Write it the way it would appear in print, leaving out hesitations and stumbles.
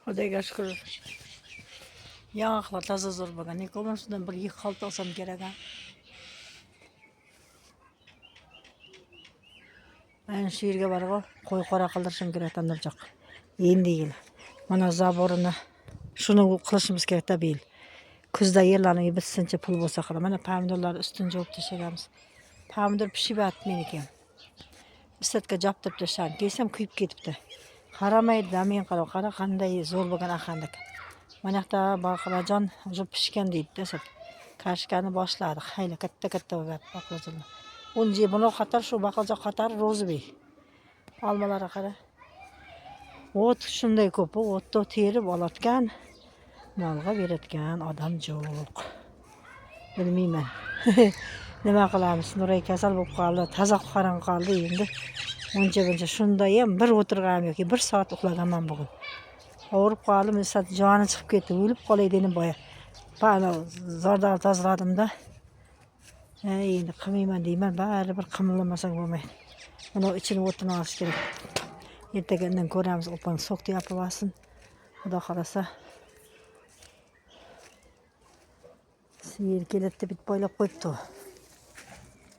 Xudoga shukr. Yağıqlar taza zor bo'lgan. Ko'mishdan bir 2 xalta olsam kerak. Ben shu yerga borgo, qo'y qora qildirishim kerak tandirjoq. Endi yil. Mana zaborini shuni qilishimiz kerak tabiiy. Kuzda yerlarni bitsincha pul bo'lsa qara. Mana pomidorlarni ustini javob tashlaganmiz. Pomidor pishib yotdi meniki. Bisatga joptirib tashladim. Keysam kuyib ketibdi. Qaramaydi, men qara qanday zo'r bo'lgan axandik. Mana yoqda baqlajon уже pishgan deydi desat. Kashkani boshladi. Hayli katta bo'lgan baqlajonlar. Unji buni qatar shu baqlajon qatar rozibey. Olmalari qara. O't shunday ko'p, o'tni terib olayotgan, molga beradigan odam yo'q. Bilmayman. Nima qilamiz? Nuray kasal bo'lib qoldi, toza qaran qoldi endi. Uncha shunday ham bir o'tirgan yoki 1 soat uxlaganman bugun. Og'rib qoldim, esat joni chiqib ketdi, o'lib qolay dedim boya. Bana zordal tozaladim-da. Endi qilmayman deyman, baribir qimilmasang bo'lmaydi. Buni ichini o'tini olish kerak. Ertaga ko'ramiz, opam so'qdi yapib olsin. Xudo xolasa. Sir keladi deb boylab qo'yibdi.